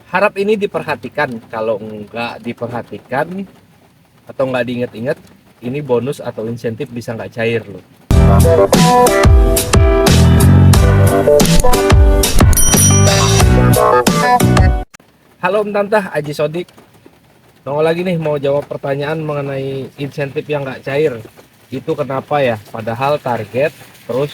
Harap ini diperhatikan. Kalau nggak diperhatikan atau nggak diinget-inget, ini bonus atau insentif bisa nggak cair loh. Halo Om Tante, Aji Sodik. Nongol lagi nih mau jawab pertanyaan mengenai insentif yang nggak cair. Itu kenapa ya? Padahal target, terus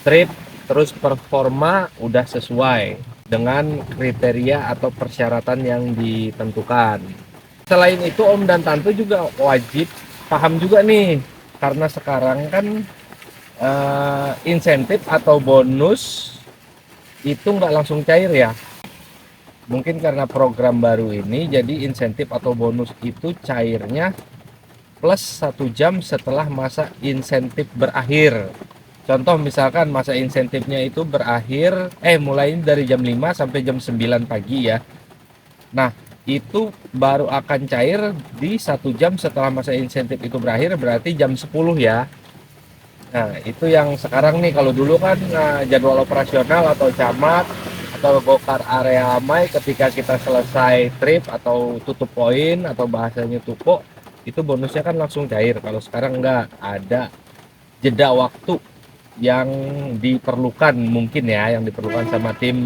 trip, terus performa udah sesuai dengan kriteria atau persyaratan yang ditentukan. Selain itu Om dan Tante juga wajib paham juga nih, karena sekarang kan insentif atau bonus itu nggak langsung cair ya. Mungkin karena program baru ini, jadi insentif atau bonus itu cairnya plus 1 jam setelah masa insentif berakhir. Contoh misalkan masa insentifnya itu berakhir, mulai dari jam 5 sampai jam 9 pagi ya. Nah, itu baru akan cair di 1 jam setelah masa insentif itu berakhir, berarti jam 10 ya. Nah, itu yang sekarang nih, kalau dulu kan jadwal operasional atau camat atau bongkar area ramai ketika kita selesai trip atau tutup poin atau bahasanya tupo, itu bonusnya kan langsung cair. Kalau sekarang enggak, ada jeda waktu yang diperlukan, mungkin ya, yang diperlukan sama tim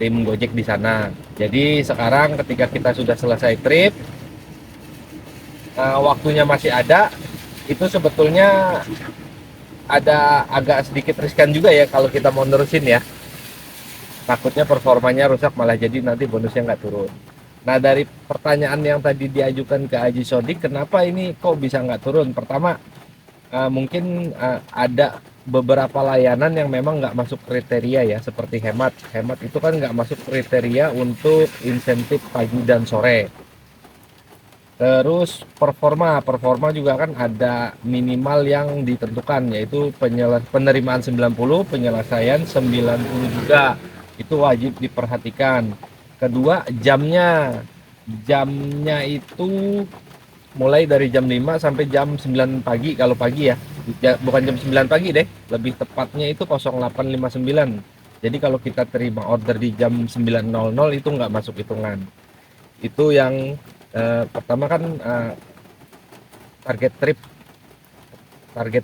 tim Gojek di sana. Jadi sekarang ketika kita sudah selesai trip, waktunya masih ada, itu sebetulnya ada agak sedikit riskan juga ya kalau kita mau nerusin ya. Takutnya performanya rusak, malah jadi nanti bonusnya nggak turun. Nah, dari pertanyaan yang tadi diajukan ke Aji Sodik, kenapa ini kok bisa nggak turun? Pertama, mungkin ada beberapa layanan yang memang nggak masuk kriteria ya, seperti hemat. Hemat itu kan nggak masuk kriteria untuk insentif pagi dan sore. Terus performa juga kan ada minimal yang ditentukan, yaitu penerimaan 90, penyelesaian 90 juga. Itu wajib diperhatikan. Kedua, jamnya itu mulai dari jam 5 sampai jam 9 pagi kalau pagi ya. Bukan jam 9 pagi deh, lebih tepatnya itu 08.59. Jadi kalau kita terima order di jam 9.00 itu nggak masuk hitungan. Itu yang pertama kan, target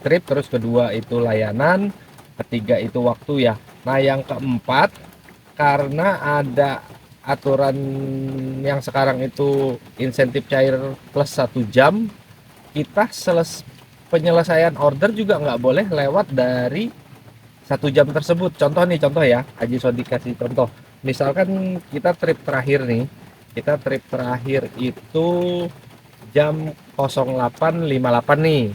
trip terus kedua itu layanan, ketiga itu waktu ya. Nah, yang keempat, karena ada aturan yang sekarang itu insentif cair plus 1 jam, kita penyelesaian order juga nggak boleh lewat dari 1 jam tersebut. Contoh ya, Haji Sodik kasih contoh. Misalkan kita trip terakhir itu jam 08.58 nih.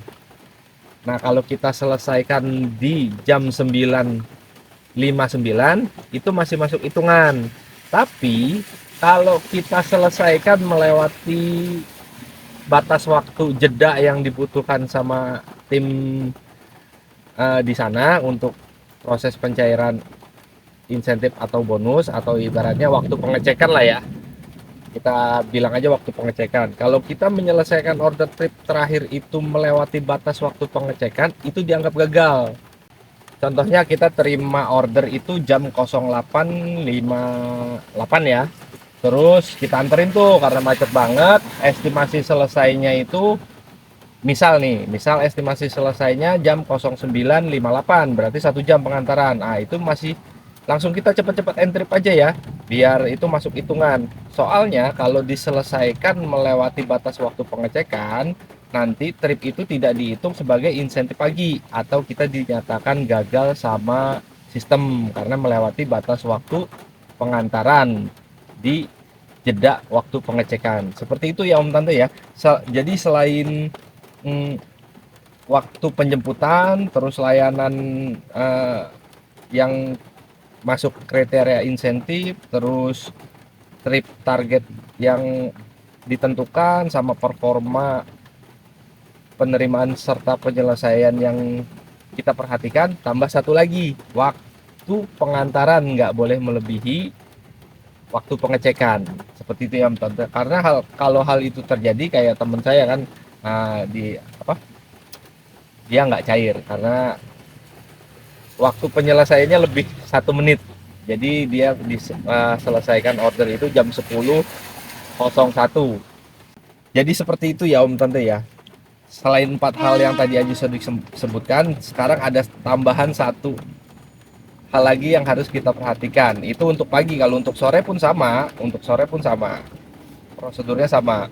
Nah, kalau kita selesaikan di jam 9.59 itu masih masuk hitungan. Tapi kalau kita selesaikan melewati batas waktu jeda yang dibutuhkan sama tim di sana untuk proses pencairan insentif atau bonus, atau ibaratnya waktu pengecekan lah ya, kita bilang aja waktu pengecekan. Kalau kita menyelesaikan order trip terakhir itu melewati batas waktu pengecekan, itu dianggap gagal. Contohnya kita terima order itu jam 08.58 ya. Terus kita anterin tuh karena macet banget. Estimasi selesainya itu misal estimasi selesainya jam 09.58, berarti 1 jam pengantaran. Nah, itu masih langsung kita cepat-cepat entry aja ya, biar itu masuk hitungan. Soalnya kalau diselesaikan melewati batas waktu pengecekan, nanti trip itu tidak dihitung sebagai insentif pagi, atau kita dinyatakan gagal sama sistem karena melewati batas waktu pengantaran di jeda waktu pengecekan. Seperti itu ya Om Tante ya. Jadi selain hmm, waktu penjemputan, terus layanan yang masuk kriteria insentif, terus trip target yang ditentukan, sama performa penerimaan serta penyelesaian yang kita perhatikan, tambah satu lagi, waktu pengantaran nggak boleh melebihi waktu pengecekan. Seperti itu ya Tante. Karena kalau hal itu terjadi, kayak teman saya kan, di apa, dia nggak cair karena waktu penyelesaiannya lebih 1 menit. Jadi dia selesaikan order itu jam 10.01. Jadi seperti itu ya Om Tante ya. Selain 4 hal yang tadi Aji sudah sebutkan, sekarang ada tambahan satu hal lagi yang harus kita perhatikan. Itu untuk pagi. Kalau untuk sore pun sama, prosedurnya sama.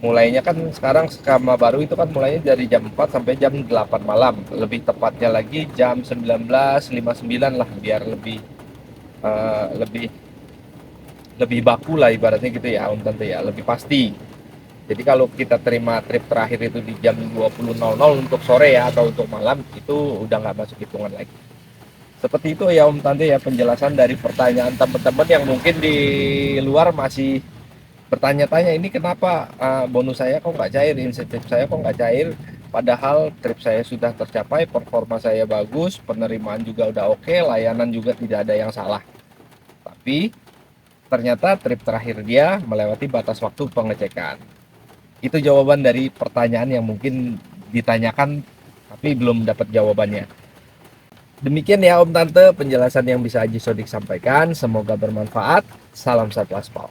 Mulainya kan sekarang skema baru itu kan mulainya dari jam 4 sampai jam 8 malam. Lebih tepatnya lagi jam 19.59 lah, biar lebih lebih baku lah ibaratnya gitu ya Om Tante ya, lebih pasti. Jadi kalau kita terima trip terakhir itu di jam 20.00 untuk sore ya, atau untuk malam, itu udah nggak masuk hitungan lagi. Seperti itu ya Om Tante ya, penjelasan dari pertanyaan teman-teman yang mungkin di luar masih bertanya-tanya, ini kenapa bonus saya kok nggak cair, insentif saya kok nggak cair, padahal trip saya sudah tercapai, performa saya bagus, penerimaan juga udah oke, layanan juga tidak ada yang salah. Tapi ternyata trip terakhir dia melewati batas waktu pengecekan. Itu jawaban dari pertanyaan yang mungkin ditanyakan tapi belum dapat jawabannya. Demikian ya Om Tante penjelasan yang bisa Aji Sodik sampaikan. Semoga bermanfaat. Salam satu aspal.